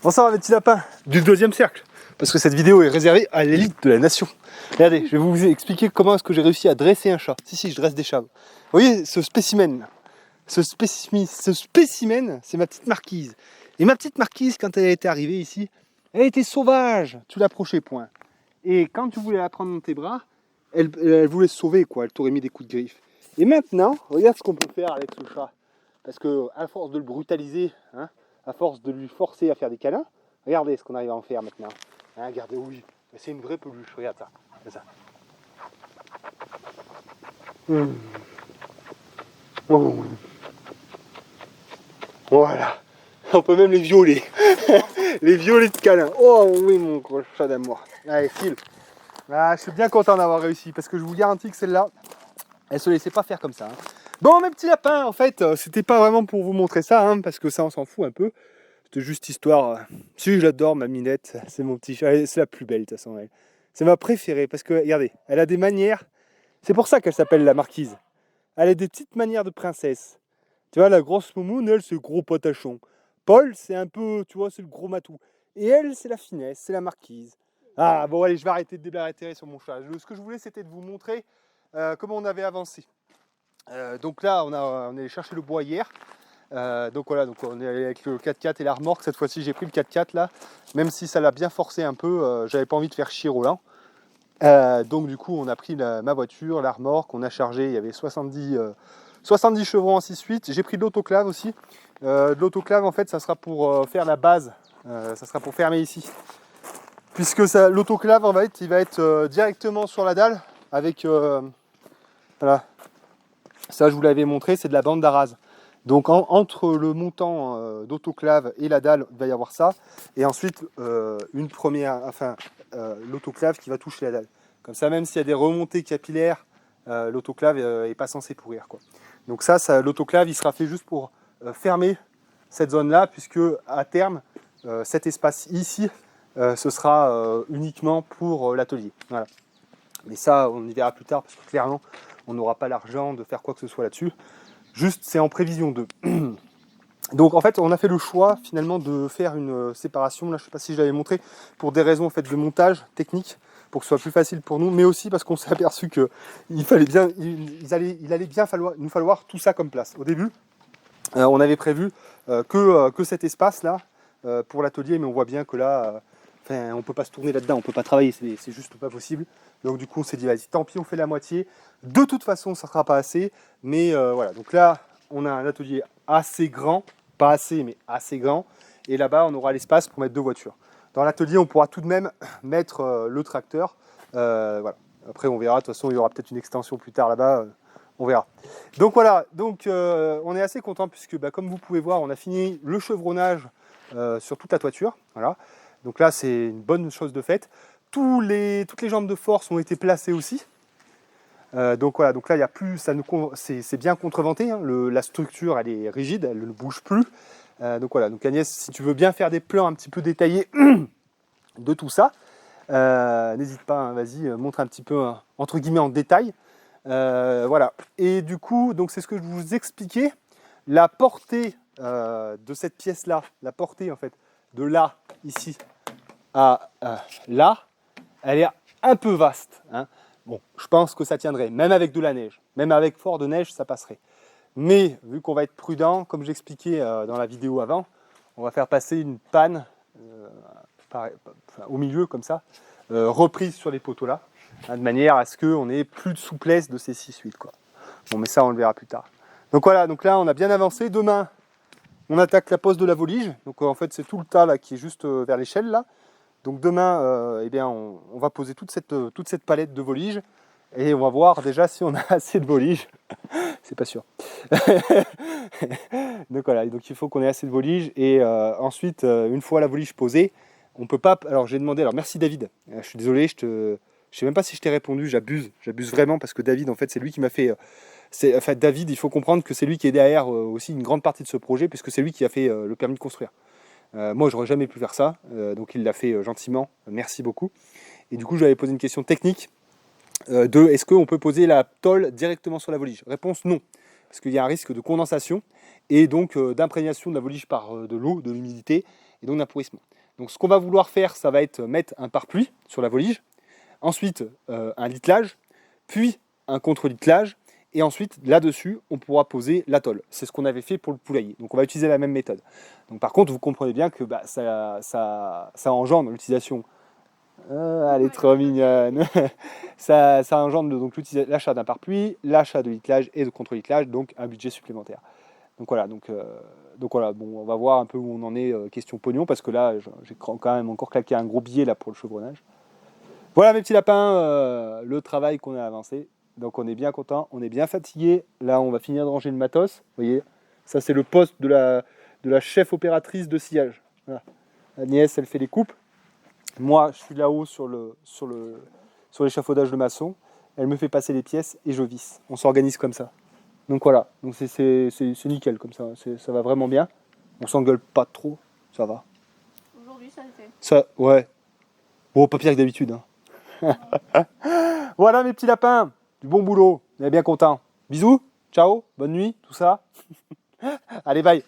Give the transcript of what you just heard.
Bonsoir mes petits lapins du deuxième cercle, parce que cette vidéo est réservée à l'élite de la nation. Regardez, je vais vous expliquer comment est-ce que j'ai réussi à dresser un chat. Si, je dresse des chats. Vous voyez ce spécimen, ce spécimen, c'est ma petite marquise. Et ma petite marquise, quand elle était arrivée ici, elle était sauvage, tu l'approchais point. Et quand tu voulais la prendre dans tes bras, elle voulait se sauver, quoi. Elle t'aurait mis des coups de griffe. Et maintenant, regarde ce qu'on peut faire avec ce chat. Parce que à force de le brutaliser, hein, à force de lui forcer à faire des câlins, regardez ce qu'on arrive à en faire maintenant. Hein, regardez, oui, c'est une vraie peluche, regarde ça. Ça. Oh. Voilà, on peut même les violer. Les violer de câlins. Oh oui, mon gros chat d'amour. Allez, file. Ah, je suis bien content d'avoir réussi, parce que je vous garantis que celle-là, elle se laissait pas faire comme ça. Hein. Bon, mes petits lapins, en fait, c'était pas vraiment pour vous montrer ça, hein, parce que ça, on s'en fout un peu. C'était juste histoire. Si, je l'adore, ma Minette. C'est mon petit chat. C'est la plus belle, de toute façon. Elle. C'est ma préférée, parce que, regardez, elle a des manières. C'est pour ça qu'elle s'appelle la marquise. Elle a des petites manières de princesse. Tu vois, la grosse moumoune, elle, c'est le gros potachon. Paul, c'est un peu, tu vois, c'est le gros matou. Et elle, c'est la finesse, c'est la marquise. Ah, bon, allez, je vais arrêter de déblatérer sur mon chat. Ce que je voulais, c'était de vous montrer comment on avait avancé. Donc là, on est allé chercher le bois hier. Donc voilà, donc on est allé avec le 4x4 et la remorque. Cette fois-ci, j'ai pris le 4x4 là. Même si ça l'a bien forcé un peu, j'avais pas envie de faire chier Roland. Donc du coup, on a pris ma voiture, la remorque, on a chargé. Il y avait 70 chevrons en 6/8. J'ai pris de l'autoclave aussi. De l'autoclave, en fait, ça sera pour faire la base. Ça sera pour fermer ici. Puisque l'autoclave, en fait, il va être directement sur la dalle avec... voilà. Ça, je vous l'avais montré, c'est de la bande d'arase. Donc entre le montant d'autoclave et la dalle, il va y avoir ça. Et ensuite, l'autoclave qui va toucher la dalle. Comme ça, même s'il y a des remontées capillaires, l'autoclave n'est pas censé pourrir, quoi. Donc l'autoclave, il sera fait juste pour fermer cette zone-là, puisque à terme, cet espace ici, ce sera uniquement pour l'atelier. Voilà. Mais ça, on y verra plus tard, parce que clairement, on n'aura pas l'argent de faire quoi que ce soit là-dessus. Juste, c'est en prévision de. Donc en fait, on a fait le choix finalement de faire une séparation. Là, je ne sais pas si je l'avais montré, pour des raisons en fait de montage technique, pour que ce soit plus facile pour nous, mais aussi parce qu'on s'est aperçu que il allait bien nous falloir tout ça comme place. Au début, on avait prévu que cet espace-là pour l'atelier, mais on voit bien que là, on ne peut pas se tourner là-dedans, on ne peut pas travailler, c'est juste pas possible. Donc du coup, on s'est dit, vas-y, tant pis, on fait la moitié. De toute façon, ça ne sera pas assez, mais voilà. Donc là, on a un atelier assez grand, pas assez, mais assez grand. Et là-bas, on aura l'espace pour mettre 2 voitures. Dans l'atelier, on pourra tout de même mettre le tracteur. Voilà. Après, on verra. De toute façon, il y aura peut-être une extension plus tard là-bas. On verra. Donc voilà. Donc, on est assez content puisque, comme vous pouvez voir, on a fini le chevronnage sur toute la toiture. Voilà. Donc là, c'est une bonne chose de faite. Toutes les jambes de force ont été placées aussi. Donc voilà, donc là il y a plus, c'est bien contreventé, hein, la structure elle est rigide, elle ne bouge plus. Donc voilà, donc Agnès, si tu veux bien faire des plans un petit peu détaillés de tout ça, n'hésite pas, hein, vas-y, montre un petit peu entre guillemets en détail. Voilà, et du coup, donc c'est ce que je vous expliquais, la portée de cette pièce-là, la portée en fait de là, ici, à là, elle est un peu vaste, hein. Bon, je pense que ça tiendrait, même avec de la neige, même avec fort de neige, ça passerait. Mais vu qu'on va être prudent, comme j'expliquais dans la vidéo avant, on va faire passer une panne au milieu comme ça, reprise sur les poteaux là, hein, de manière à ce qu'on ait plus de souplesse de ces 6/8, quoi. Bon, mais ça on le verra plus tard. Donc voilà, donc là on a bien avancé. Demain, on attaque la pose de la volige. Donc en fait c'est tout le tas là qui est juste vers l'échelle là. Donc demain, eh bien, on va poser toute cette palette de voliges et on va voir déjà si on a assez de voliges. C'est pas sûr. Donc voilà, donc il faut qu'on ait assez de voliges et ensuite, une fois la volige posée, on peut pas. Alors j'ai demandé. Alors merci David. Je suis désolé, je sais même pas si je t'ai répondu. J'abuse vraiment parce que David, en fait, c'est lui qui m'a fait. David, il faut comprendre que c'est lui qui est derrière aussi une grande partie de ce projet puisque c'est lui qui a fait le permis de construire. Moi, j'aurais jamais pu faire ça, donc il l'a fait gentiment, merci beaucoup. Et du coup, je lui avais posé une question technique de est-ce qu'on peut poser la tôle directement sur la volige? Réponse non, parce qu'il y a un risque de condensation et donc d'imprégnation de la volige par de l'eau, de l'humidité, et donc d'un pourrissement. Donc ce qu'on va vouloir faire, ça va être mettre un pare-pluie sur la volige, ensuite un littelage, puis un contre-littelage, et ensuite là-dessus on pourra poser l'atole. C'est ce qu'on avait fait pour le poulailler. Donc on va utiliser la même méthode. Donc par contre vous comprenez bien que ça engendre l'utilisation. Elle est trop mignonne. ça engendre donc l'achat d'un pare-pluie, l'achat de littelage et de contre-littelage, donc un budget supplémentaire. Donc voilà, bon, on va voir un peu où on en est question pognon, parce que là j'ai quand même encore claqué un gros billet là pour le chevronnage. Voilà mes petits lapins, le travail qu'on a avancé. Donc on est bien content, on est bien fatigué. Là on va finir de ranger le matos. Vous voyez, ça c'est le poste de la chef opératrice de sillage. Voilà. Agnès elle fait les coupes. Moi je suis là-haut sur l'échafaudage de maçon. Elle me fait passer les pièces et je visse. On s'organise comme ça. Donc voilà, donc c'est nickel comme ça. Ça va vraiment bien. On s'engueule pas trop, ça va. Aujourd'hui, ça le fait. Ça, ouais. Bon, pas pire que d'habitude. Hein. Voilà mes petits lapins, du bon boulot, on est bien content. Bisous, ciao, bonne nuit, tout ça. Allez, bye.